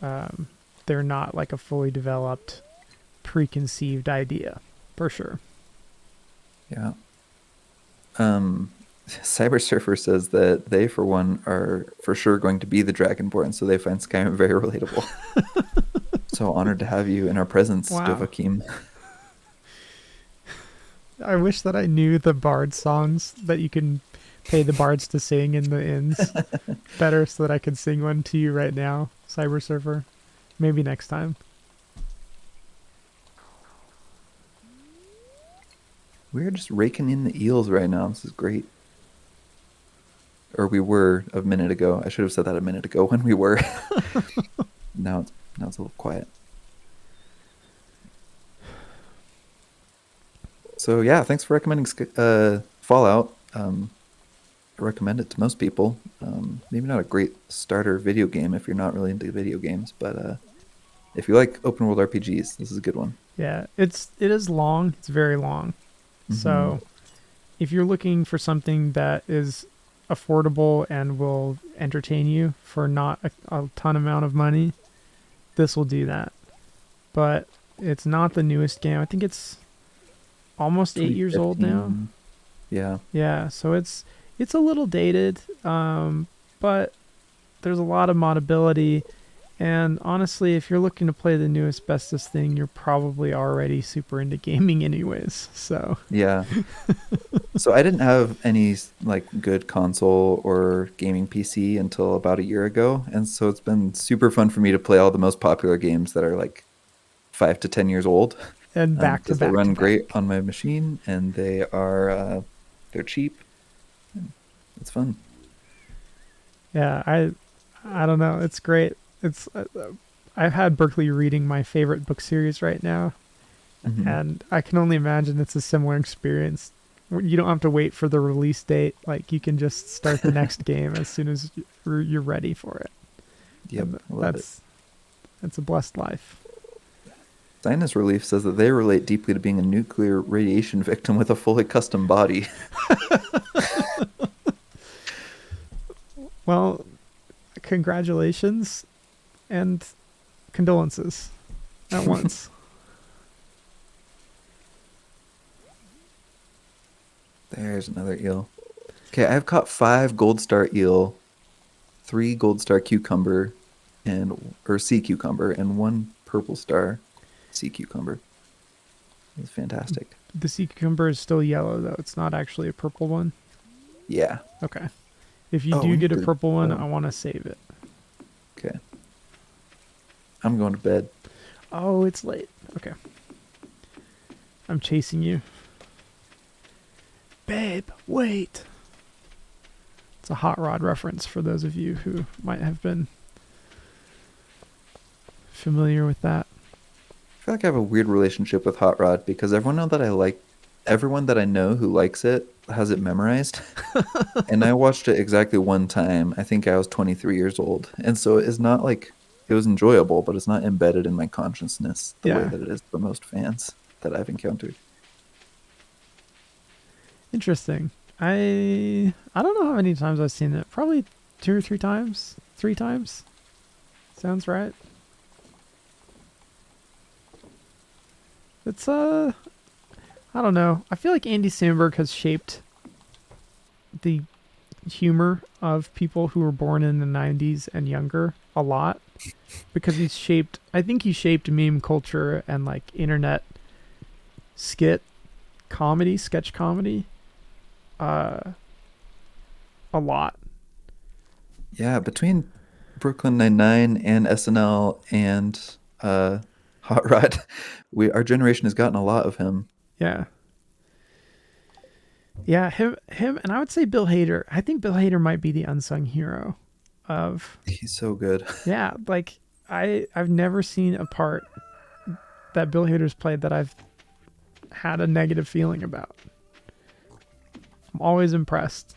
Speaker 1: Um, they're not like a fully developed, preconceived idea, for sure.
Speaker 2: Yeah. Cyber Surfer says that they, for one, are for sure going to be the Dragonborn, so they find Skyrim very relatable. So honored to have you in our presence,
Speaker 1: Wow.
Speaker 2: Dovahkim.
Speaker 1: I wish that I knew the bard songs that you can pay the bards to sing in the inns better so that I could sing one to you right now, Cyber Surfer. Maybe next time.
Speaker 2: We're just raking in the eels right now. This is great. Or we were a minute ago. I should have said that a minute ago when we were. Now it's a little quiet. So yeah, thanks for recommending Fallout. I recommend it to most people. Maybe not a great starter video game if you're not really into video games, but if you like open world RPGs, this is a good one.
Speaker 1: Yeah, it is long. It's very long.
Speaker 2: Hmm.
Speaker 1: So if you're looking for something that is affordable and will entertain you for not a ton amount of money, this will do that. But it's not the newest game. I think it's almost 8 years old now.
Speaker 2: 2015. Yeah.
Speaker 1: Yeah, so it's a little dated, but there's a lot of modability. And honestly, if you're looking to play the newest, bestest thing, you're probably already super into gaming, anyways. So
Speaker 2: Yeah. So I didn't have any like good console or gaming PC until about a year ago, and so it's been super fun for me to play all the most popular games that are like 5 to 10 years old,
Speaker 1: and back to
Speaker 2: because they
Speaker 1: back to
Speaker 2: run great
Speaker 1: back.
Speaker 2: on my machine and they're cheap. It's fun.
Speaker 1: Yeah, I don't know. It's great. It's I've had Berkeley reading my favorite book series right now,
Speaker 2: Hmm.
Speaker 1: and I can only imagine it's a similar experience. You don't have to wait for the release date. Like you can just start the next game as soon as you're ready for it.
Speaker 2: Yep,
Speaker 1: And
Speaker 2: I love it.
Speaker 1: that's a blessed life.
Speaker 2: Sinus Relief says that they relate deeply to being a nuclear radiation victim with a fully custom body.
Speaker 1: Well, congratulations and condolences at once.
Speaker 2: There's another eel. Okay, I've caught 5 gold star eel, 3 gold star cucumber, and or sea cucumber, and 1 purple star sea cucumber. It's fantastic.
Speaker 1: The sea cucumber is still yellow though. It's not actually a purple one.
Speaker 2: Yeah.
Speaker 1: Okay. If you
Speaker 2: Oh,
Speaker 1: do
Speaker 2: we
Speaker 1: get
Speaker 2: need
Speaker 1: a
Speaker 2: to.
Speaker 1: purple one,
Speaker 2: Oh,
Speaker 1: I want to save it.
Speaker 2: Okay. I'm going to bed.
Speaker 1: Oh, it's late. Okay. I'm chasing you. Babe, wait. It's a hot rod reference for those of you who might have been familiar with that.
Speaker 2: I feel like I have a weird relationship with Hot Rod because everyone that I know who likes it has it memorized. And I watched it exactly one time. I think I was 23 years old. And so it's not like it was enjoyable, but it's not embedded in my consciousness the way
Speaker 1: Yeah.
Speaker 2: that it is for most fans that I've encountered.
Speaker 1: Interesting. I don't know how many times I've seen it. Probably 2 or 3 times. 3 times. Sounds right. It's I don't know. I feel like Andy Samberg has shaped the humor of people who were born in the 90s and younger a lot because I think he shaped meme culture and like internet skit comedy, sketch comedy uh a lot.
Speaker 2: Yeah, between Brooklyn Nine-Nine and SNL and uh, Hot Rod, our generation has gotten a lot of him.
Speaker 1: Yeah. Yeah, him and I would say Bill Hader. I think Bill Hader might be the unsung hero of
Speaker 2: He's so good.
Speaker 1: yeah, like I've never seen a part that Bill Hader's played that I've had a negative feeling about. I'm always impressed.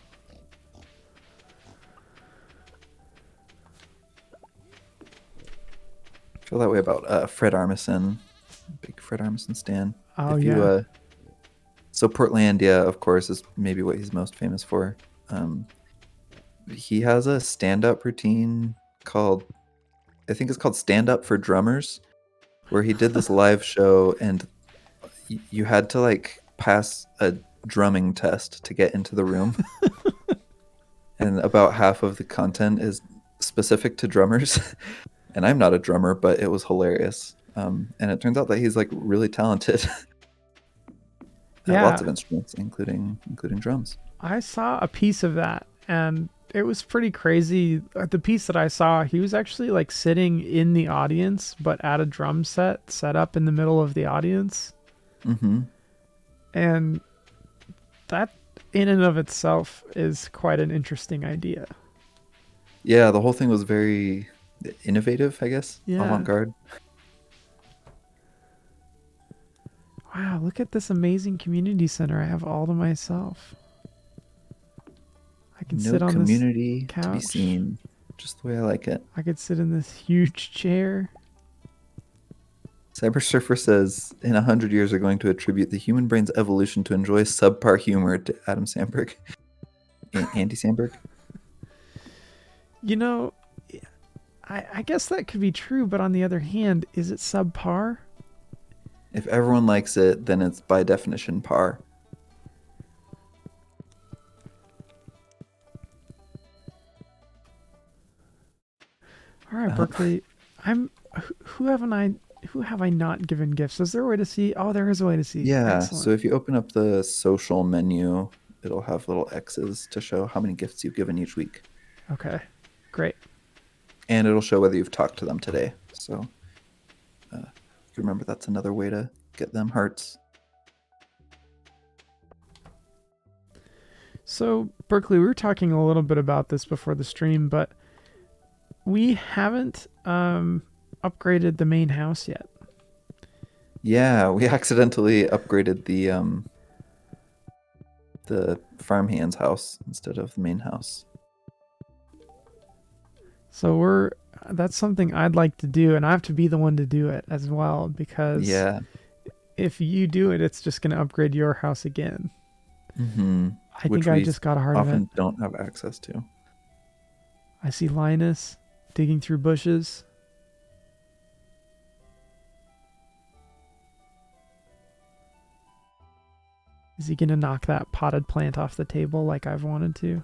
Speaker 2: I feel that way about Fred Armisen. Big Fred Armisen stan.
Speaker 1: Oh
Speaker 2: If you
Speaker 1: yeah.
Speaker 2: So Portlandia, of course, is maybe what he's most famous for. Um, he has a stand-up routine called, I think it's called Stand Up for Drummers, where he did this live show, and you had to like pass a drumming test to get into the room, and about half of the content is specific to drummers. And I'm not a drummer, but it was hilarious. And it turns out that he's like really talented at lots
Speaker 1: Yeah.
Speaker 2: of instruments, including drums.
Speaker 1: I saw a piece of that and it was pretty crazy. The piece that I saw, he was actually like sitting in the audience, but at a drum set up in the middle of the audience.
Speaker 2: Mm-hmm.
Speaker 1: And that in and of itself is quite an interesting idea.
Speaker 2: Yeah, the whole thing was very innovative, I guess,
Speaker 1: Yeah.
Speaker 2: avant-garde.
Speaker 1: Wow, look at this amazing community center I have all to myself. I can
Speaker 2: No
Speaker 1: sit on this
Speaker 2: community to be
Speaker 1: couch.
Speaker 2: seen, just the way I like it.
Speaker 1: I could sit in this huge chair.
Speaker 2: Cyber Surfer says, in 100 years, are going to attribute the human brain's evolution to enjoy subpar humor to Adam Sandberg. Andy Sandberg?
Speaker 1: You know, I guess that could be true, but on the other hand, is it subpar?
Speaker 2: If everyone likes it, then it's by definition par.
Speaker 1: All right, Berkeley. I'm who haven't I who have I not given gifts? Is there a way to see? Oh, there is a way to see.
Speaker 2: Yeah, so
Speaker 1: Excellent.
Speaker 2: if you open up the social menu, it'll have little X's to show how many gifts you've given each week.
Speaker 1: Okay. Great.
Speaker 2: And it'll show whether you've talked to them today. So remember, that's another way to get them hearts.
Speaker 1: So, Berkeley, we were talking a little bit about this before the stream, but we haven't upgraded the main house yet.
Speaker 2: Yeah, we accidentally upgraded the farmhand's house instead of the main house.
Speaker 1: So that's something I'd like to do, and I have to be the one to do it as well because
Speaker 2: Yeah.
Speaker 1: if you do it, it's just going to upgrade your house again.
Speaker 2: Mm-hmm.
Speaker 1: I think I just got a heart of it.
Speaker 2: Often don't have access to.
Speaker 1: I see Linus digging through bushes. Is he going to knock that potted plant off the table like I've wanted to?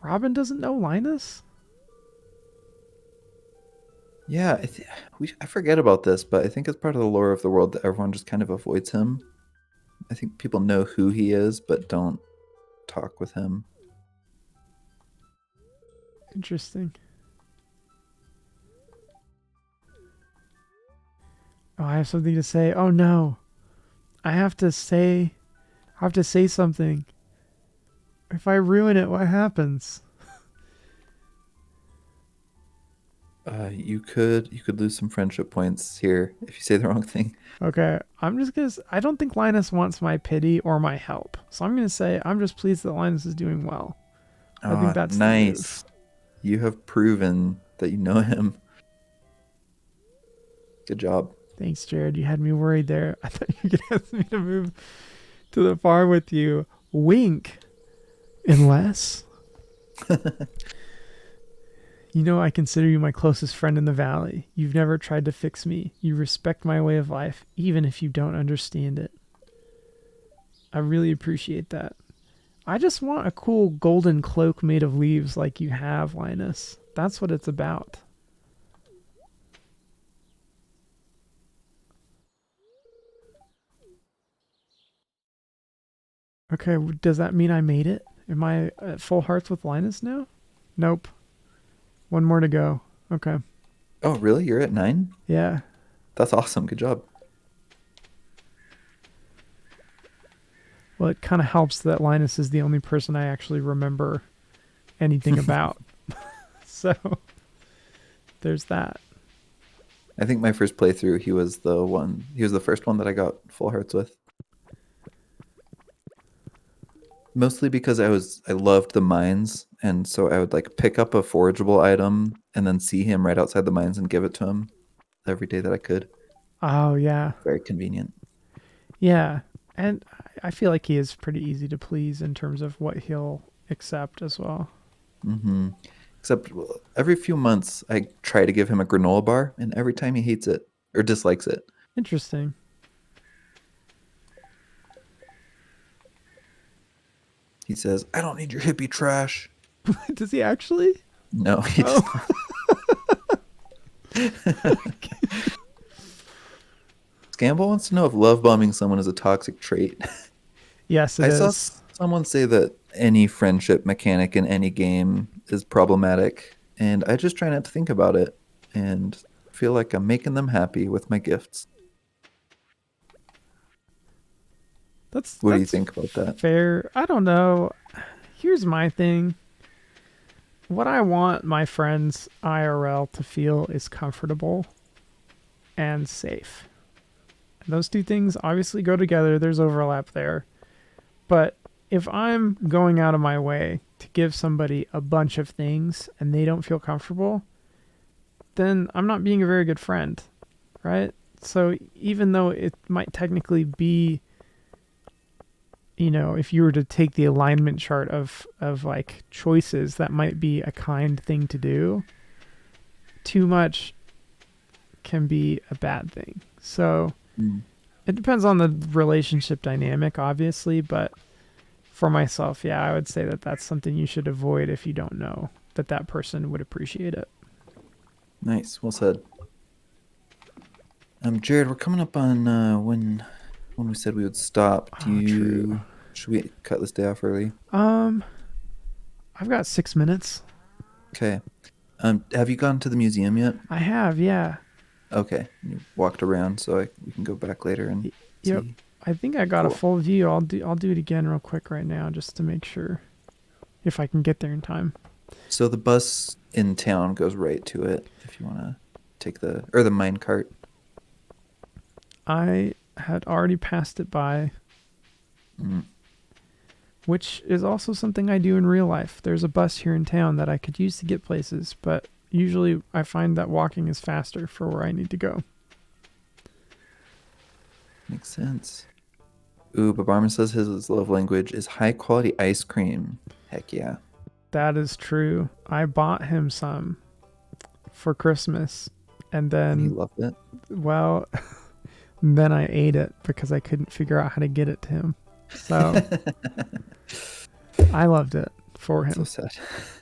Speaker 1: Robin doesn't know Linus?
Speaker 2: Yeah, I forget about this, but I think it's part of the lore of the world that everyone just kind of avoids him. I think people know who he is, but don't talk with him.
Speaker 1: Interesting. Oh, I have something to say. Oh no. I have to say something. If I ruin it, what happens?
Speaker 2: You could lose some friendship points here if you say the wrong thing.
Speaker 1: Okay, I'm just gonna. I don't think Linus wants my pity or my help, so I'm gonna say I'm just pleased that Linus is doing well. I think that's the move.
Speaker 2: Nice. You have proven that you know him. Good job.
Speaker 1: Thanks, Jared. You had me worried there. I thought you could ask me to move to the farm with you. Wink. Unless. You know, I consider you my closest friend in the valley. You've never tried to fix me. You respect my way of life, even if you don't understand it. I really appreciate that. I just want a cool golden cloak made of leaves like you have, Linus. That's what it's about. Okay, does that mean I made it? Am I at full hearts with Linus now? Nope. One more to go. Okay.
Speaker 2: Oh, really? You're at 9?
Speaker 1: Yeah.
Speaker 2: That's awesome. Good job.
Speaker 1: Well, it kind of helps that Linus is the only person I actually remember anything about. So, there's that.
Speaker 2: I think my first playthrough, he was the first one that I got full hearts with. Mostly because I loved the mines, and so I would like pick up a forageable item and then see him right outside the mines and give it to him every day that I could.
Speaker 1: Oh, yeah.
Speaker 2: Very convenient.
Speaker 1: Yeah. And I feel like he is pretty easy to please in terms of what he'll accept as well.
Speaker 2: Mm-hmm. Except every few months I try to give him a granola bar, and every time he hates it or dislikes it.
Speaker 1: Interesting.
Speaker 2: He says, "I don't need your hippie trash."
Speaker 1: Does he actually?
Speaker 2: No, he does
Speaker 1: Oh.
Speaker 2: not. Scamble wants to know if love bombing someone is a toxic trait.
Speaker 1: Yes, it
Speaker 2: I saw
Speaker 1: is.
Speaker 2: someone say that any friendship mechanic in any game is problematic, and I just try not to think about it and feel like I'm making them happy with my gifts. What do you
Speaker 1: That's
Speaker 2: think about that?
Speaker 1: fair. I don't know. Here's my thing. What I want my friends IRL to feel is comfortable and safe. And those two things obviously go together. There's overlap there. But if I'm going out of my way to give somebody a bunch of things and they don't feel comfortable, then I'm not being a very good friend, right? So even though it might technically be, you know, if you were to take the alignment chart of like choices, that might be a kind thing to do. Too much can be a bad thing. So
Speaker 2: Mm.
Speaker 1: it depends on the relationship dynamic, obviously, but for myself, yeah, I would say that that's something you should avoid if you don't know that that person would appreciate it.
Speaker 2: Nice, well said. Jared, we're coming up on when we said we would stop.
Speaker 1: True.
Speaker 2: Should we cut this day off early?
Speaker 1: I've got 6 minutes.
Speaker 2: Okay. Have you gone to the museum yet?
Speaker 1: I have, yeah.
Speaker 2: Okay. You walked around, so we can go back later and
Speaker 1: Yep.
Speaker 2: see.
Speaker 1: I think I got a
Speaker 2: Cool.
Speaker 1: full view. I'll do it again real quick right now just to make sure if I can get there in time.
Speaker 2: So the bus in town goes right to it if you want to take the mine cart.
Speaker 1: I had already passed it by,
Speaker 2: Mm.
Speaker 1: which is also something I do in real life. There's a bus here in town that I could use to get places, but usually I find that walking is faster for where I need to go.
Speaker 2: Makes sense. Ooh, but Barman says his love language is high quality ice cream. Heck yeah.
Speaker 1: That is true. I bought him some for Christmas, and
Speaker 2: And he
Speaker 1: then,
Speaker 2: loved it.
Speaker 1: well, then I ate it because I couldn't figure out how to get it to him. So I loved it for
Speaker 2: So
Speaker 1: him
Speaker 2: sad.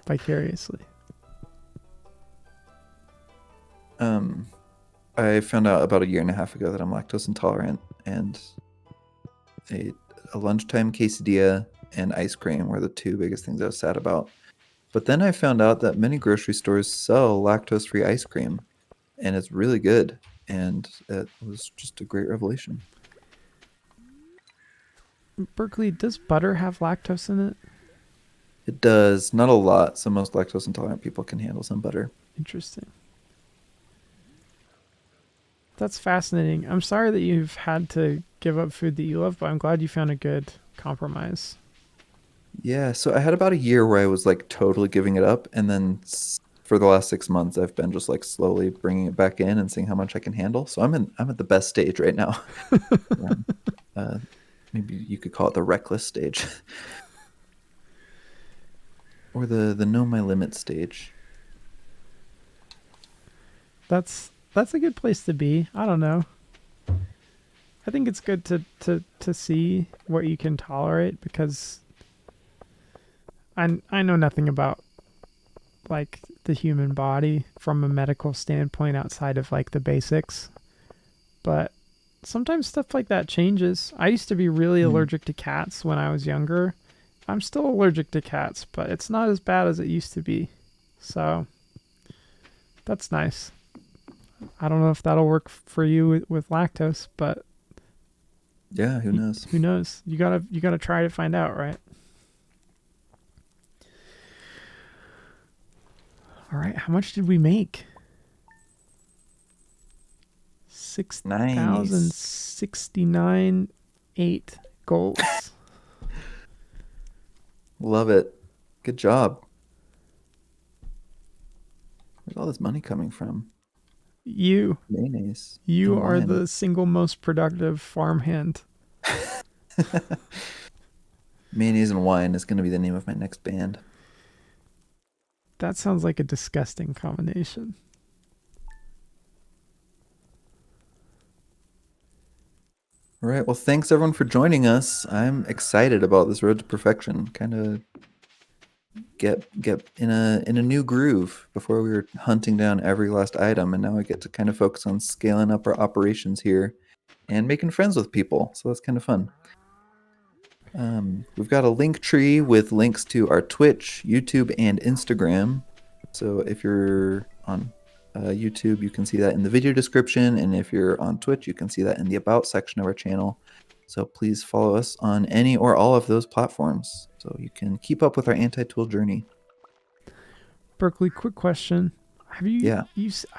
Speaker 1: vicariously.
Speaker 2: I found out about a year and a half ago that I'm lactose intolerant, and a lunchtime quesadilla and ice cream were the two biggest things I was sad about. But then I found out that many grocery stores sell lactose-free ice cream, and it's really good. And it was just a great revelation.
Speaker 1: Berkeley, does butter have lactose in it?
Speaker 2: It does, not a lot, so most lactose intolerant people can handle some butter.
Speaker 1: Interesting. That's fascinating. I'm sorry that you've had to give up food that you love, but I'm glad you found a good compromise.
Speaker 2: Yeah, so I had about a year where I was like totally giving it up, and then for the last 6 months, I've been just like slowly bringing it back in and seeing how much I can handle. So I'm at the best stage right now. Um, uh, maybe you could call it the reckless stage, or the know my limit stage.
Speaker 1: That's a good place to be. I don't know. I think it's good to see what you can tolerate because I know nothing about like the human body from a medical standpoint outside of like the basics, but sometimes stuff like that changes. I used to be really
Speaker 2: Mm.
Speaker 1: allergic to cats when I was younger. I'm still allergic to cats, but it's not as bad as it used to be. So that's nice. I don't know if that'll work for you with lactose, but
Speaker 2: Yeah, who knows?
Speaker 1: who knows? You gotta try to find out, right? All right, how much did we make?
Speaker 2: Nice.
Speaker 1: 6,069 8 goals.
Speaker 2: Love it. Good job. Where's all this money coming from?
Speaker 1: You
Speaker 2: Mayonnaise
Speaker 1: you
Speaker 2: and
Speaker 1: are
Speaker 2: wine.
Speaker 1: the single most productive farmhand.
Speaker 2: Mayonnaise and wine is going to be the name of my next band.
Speaker 1: That sounds like a disgusting combination.
Speaker 2: All right. Well, thanks everyone for joining us. I'm excited about this road to perfection. Kind of get in a new groove. Before we were hunting down every last item, and now I get to kind of focus on scaling up our operations here and making friends with people. So that's kind of fun. We've got a link tree with links to our Twitch, YouTube, and Instagram. So if you're on YouTube, you can see that in the video description. And if you're on Twitch, you can see that in the About section of our channel. So please follow us on any or all of those platforms so you can keep up with our anti-tool journey.
Speaker 1: Berkeley, quick question. Have you
Speaker 2: Yeah.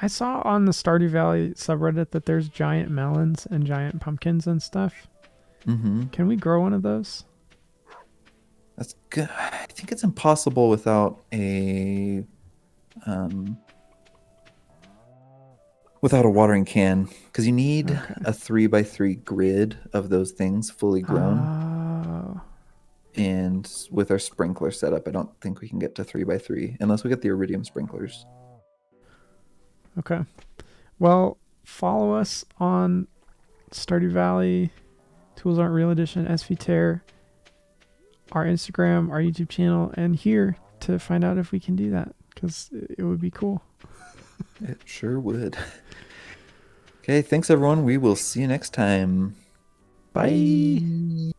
Speaker 1: I saw on the Stardew Valley subreddit that there's giant melons and giant pumpkins and stuff.
Speaker 2: Mm-hmm.
Speaker 1: Can we grow one of those?
Speaker 2: That's good. I think it's impossible um, without a watering can because you need
Speaker 1: Okay.
Speaker 2: a 3x3 grid of those things fully grown.
Speaker 1: Oh,
Speaker 2: And with our sprinkler setup, I don't think we can get to 3x3 unless we get the iridium sprinklers.
Speaker 1: okay. Well, follow us on Stardew Valley, Tools Aren't Real Edition, SVTear, our Instagram, our YouTube channel, and here to find out if we can do that because it would be cool.
Speaker 2: It sure would. Okay, thanks everyone. We will see you next time.
Speaker 1: Bye.
Speaker 2: Bye.